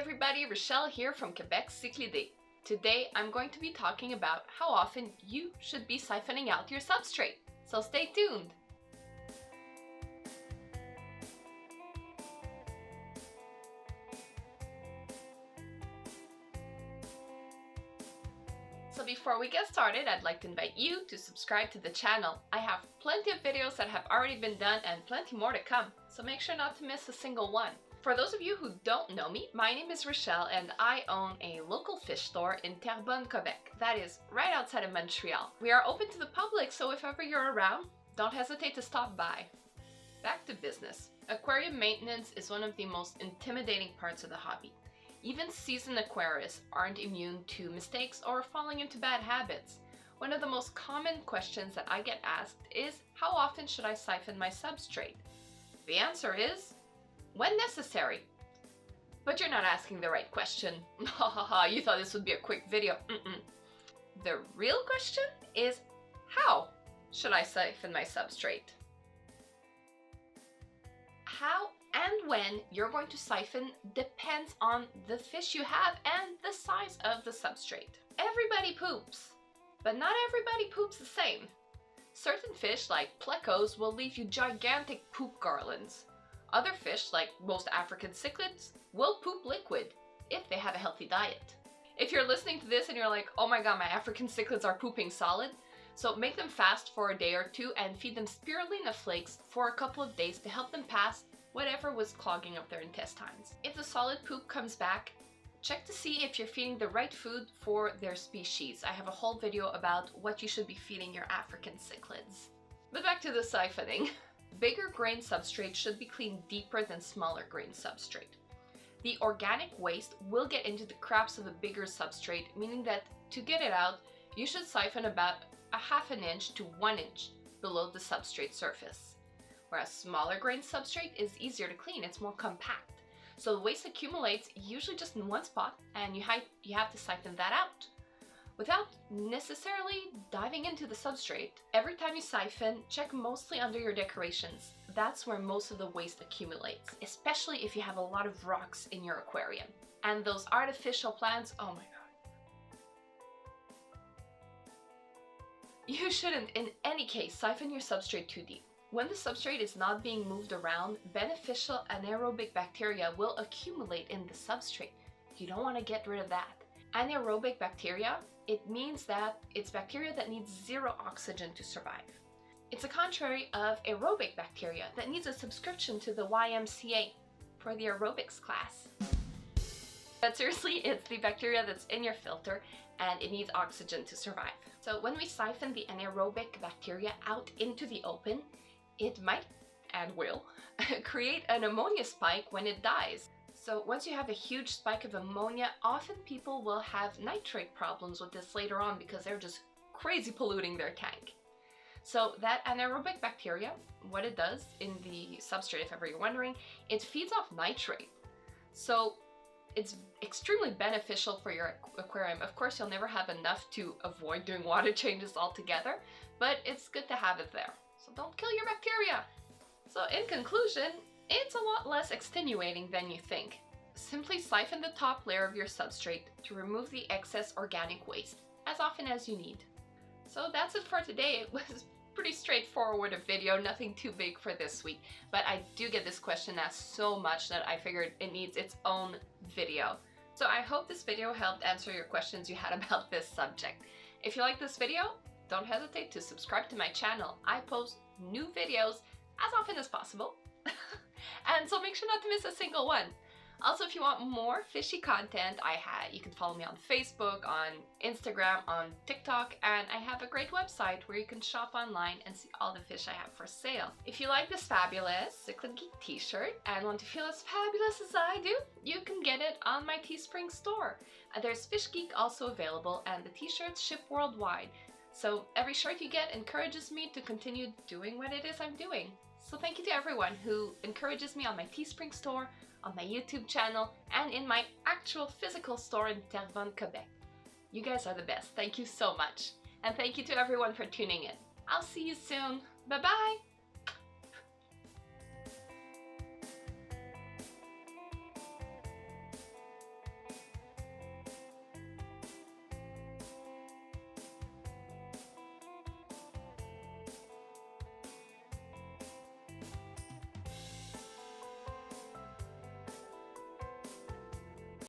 everybody, Rochelle here from Quebec, CICHLIDS. Today I'm going to be talking about how often you should be siphoning out your substrate, so stay tuned! So before we get started, I'd like to invite you to subscribe to the channel. I have plenty of videos that have already been done and plenty more to come, so make sure not to miss a single one. For those of you who don't know me, my name is Rochelle and I own a local fish store in Terrebonne, Quebec. That is right outside of Montreal. We are open to the public, so if ever you're around, don't hesitate to stop by. Back to business. Aquarium maintenance is one of the most intimidating parts of the hobby. Even seasoned aquarists aren't immune to mistakes or falling into bad habits. One of the most common questions that I get asked is, how often should I siphon my substrate? The answer is, when necessary. But you're not asking the right question. Ha ha ha, you thought this would be a quick video. The real question is, how should I siphon my substrate? How and when you're going to siphon depends on the fish you have and the size of the substrate. Everybody poops, but not everybody poops the same. Certain fish, like plecos, will leave you gigantic poop garlands. Other fish, like most African cichlids, will poop liquid if they have a healthy diet. If you're listening to this and you're like, oh my god, my African cichlids are pooping solid, so make them fast for a day or two and feed them spirulina flakes for a couple of days to help them pass whatever was clogging up their intestines. If the solid poop comes back, check to see if you're feeding the right food for their species. I have a whole video about what you should be feeding your African cichlids. But back to the siphoning. Bigger grain substrate should be cleaned deeper than smaller grain substrate. The organic waste will get into the cracks of a bigger substrate, meaning that to get it out, you should siphon about a ½ inch to 1 inch below the substrate surface. Whereas smaller grain substrate is easier to clean, it's more compact. So the waste accumulates usually just in one spot and you have to siphon that out. Without necessarily diving into the substrate, every time you siphon, check mostly under your decorations. That's where most of the waste accumulates, especially if you have a lot of rocks in your aquarium. And those artificial plants, oh my god. You shouldn't, in any case, siphon your substrate too deep. When the substrate is not being moved around, beneficial anaerobic bacteria will accumulate in the substrate. You don't want to get rid of that. Anaerobic bacteria, it means that it's bacteria that needs zero oxygen to survive. It's the contrary of aerobic bacteria that needs a subscription to the YMCA for the aerobics class. But seriously, it's the bacteria that's in your filter and it needs oxygen to survive. So when we siphon the anaerobic bacteria out into the open, it might, and will, create an ammonia spike when it dies. So once you have a huge spike of ammonia, often people will have nitrate problems with this later on because they're just crazy polluting their tank. So that anaerobic bacteria, what it does in the substrate, if ever you're wondering, it feeds off nitrate. So it's extremely beneficial for your aquarium. Of course, you'll never have enough to avoid doing water changes altogether, but it's good to have it there. So don't kill your bacteria. So in conclusion, it's a lot less extenuating than you think. Simply siphon the top layer of your substrate to remove the excess organic waste as often as you need. So that's it for today. It was pretty straightforward a video, nothing too big for this week, but I do get this question asked so much that I figured it needs its own video. So I hope this video helped answer your questions you had about this subject. If you like this video, don't hesitate to subscribe to my channel. I post new videos as often as possible. And so make sure not to miss a single one. Also, if you want more fishy content, you can follow me on Facebook, on Instagram, on TikTok, and I have a great website where you can shop online and see all the fish I have for sale. If you like this fabulous CICHLID Geek t-shirt and want to feel as fabulous as I do, you can get it on my Teespring store. There's Fish Geek also available and the t-shirts ship worldwide. So every shirt you get encourages me to continue doing what it is I'm doing. So thank you to everyone who encourages me on my Teespring store, on my YouTube channel, and in my actual physical store in Terrebonne, Quebec. You guys are the best. Thank you so much. And thank you to everyone for tuning in. I'll see you soon. Bye-bye!